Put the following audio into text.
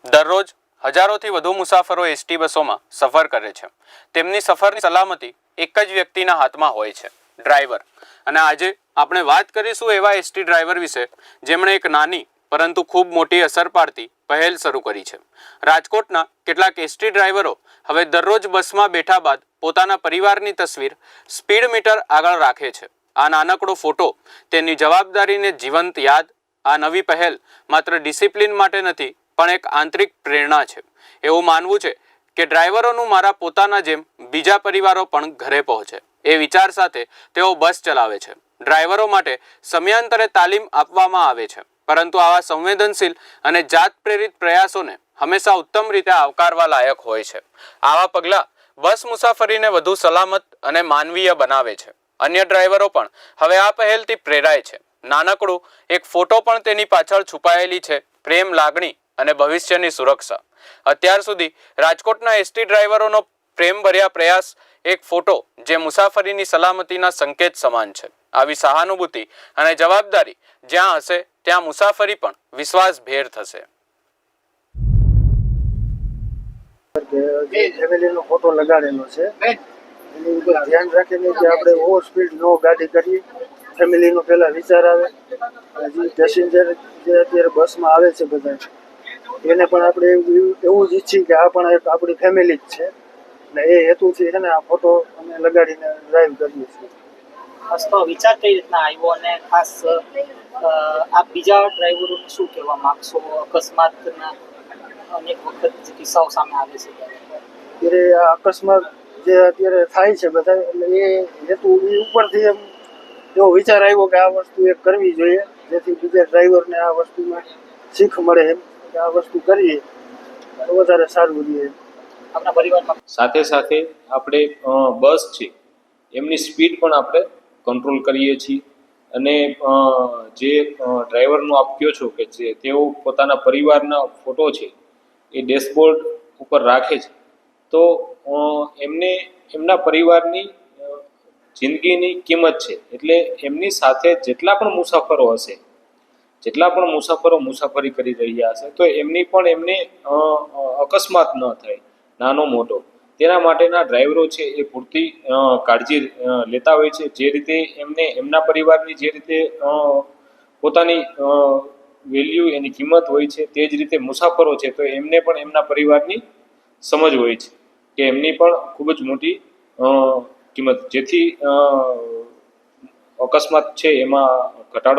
દરરોજ હજારોથી વધુ મુસાફરો એસટી બસોમાં સફર કરે છે। તેમની સફરની સલામતી એક જ વ્યક્તિના હાથમાં હોય છે, ડ્રાઈવર। અને આજે આપણે વાત કરીશું એવા એસટી ડ્રાઈવર વિશે જેમણે એક નાની પરંતુ ખૂબ મોટી અસર પાડતી પહેલ શરૂ કરી છે। રાજકોટના કેટલાક એસટી ડ્રાઈવરો હવે દરરોજ બસમાં બેઠા બાદ પોતાના પરિવારની તસવીર સ્પીડ મીટર આગળ રાખે છે। આ નાનકડો ફોટો તેની જવાબદારીને જીવંત યાદ। આ નવી પહેલ માત્ર ડિસિપ્લિન માટે નથી પણ એક આંતરિક પ્રેરણા છે। એવું માનવું છે કે ડ્રાઈવરોનું મારા પોતાના જેમ બીજા પરિવારો પણ ઘરે પહોંચે એ વિચાર સાથે તેઓ બસ ચલાવે છે। ડ્રાઈવરો માટે સમયાંતરે તાલીમ આપવામાં આવે છે, પરંતુ આવા સંવેદનશીલ અને જાત પ્રેરિત પ્રયાસોને હંમેશા ઉત્તમ રીતે આવકારવા લાયક હોય છે। આવા પગલાં બસ મુસાફરીને વધુ સલામત અને માનવીય બનાવે છે। અન્ય ડ્રાઈવરો પણ હવે આ પહેલથી પ્રેરાય છે। નાનકડું એક ફોટો પણ તેની પાછળ છુપાયેલી છે પ્રેમ, લાગણી અને ભવિષ્યની સુરક્ષા। અત્યાર સુધી રાજકોટના એસટી ડ્રાઈવરોનો પ્રેમભર્યા પ્રયાસ, એક ફોટો જે મુસાફરીની સલામતીના સંકેત સમાન છે। આવી સહાનુભૂતિ અને જવાબદારી જ્યાં હશે ત્યાં મુસાફરી પણ વિશ્વાસભેર થશે। ફેમિલીનો ફોટો લગાડેલો છે, એની ઉપર ધ્યાન રાખીને કે આપણે ઓવર સ્પીડ નો ગાડી કરીએ। ફેમિલીનો પહેલા વિચાર આવે, જે પેસેન્જર જે અત્યારે બસમાં આવે છે બધા, એને પણ આપણે એવું જ ઈચ્છીએ કે આ પણ એક આપણી ફેમિલી જ છે, અને એ હેતુથી છે ને આ ફોટો અમે લગાડીને ડ્રાઈવ કરીએ છીએ। ખાસ તો વિચાર કઈ રીતના આવ્યો, અને ખાસ આપ બીજા ડ્રાઈવરોને શું કહેવા માંગશો? અકસ્માતના અનેક વખત કિસ્સાઓ સામે આવે છે ત્યારે આ અકસ્માત જે અત્યારે થાય છે બધા, એટલે એ હેતુ એ ઉપરથી એમ એવો વિચાર આવ્યો કે આ વસ્તુ એક કરવી જોઈએ, જેથી બીજા ડ્રાઈવરને આ વસ્તુમાં શીખ મળે એમ કે આ વસ્તુ કરીએ તો વધારે સારું રહે। આપણા પરિવારમાં સાથે સાથે આપણે બસ છે એમની સ્પીડ પણ આપણે કંટ્રોલ કરીએ છીએ। અને જે ડ્રાઈવરનો આપ કહો છો કે જે તેઓ પોતાના પરિવારના ફોટો છે એ ડેશબોર્ડ ઉપર રાખે છે, તો એમને એમના પરિવારની જિંદગીની કિંમત છે। એટલે એમની સાથે જેટલા પણ મુસાફરો મુસાફરી કરી રહ્યા હશે, તો એમની પણ એમને અકસ્માત ન થાય, નાનો મોટો, તેના માટેના ડ્રાઈવરો છે એ પૂરતી કાળજી લેતા હોય છે। જે રીતે એમને એમના પરિવારની જે રીતે પોતાની વેલ્યુ, એની કિંમત હોય છે, તે જ રીતે મુસાફરો છે તો એમને પણ એમના પરિવારની સમજ હોય છે કે એમની પણ ખૂબ જ મોટી કિંમત, જેથી અકસ્માત છે એમાં ઘટાડો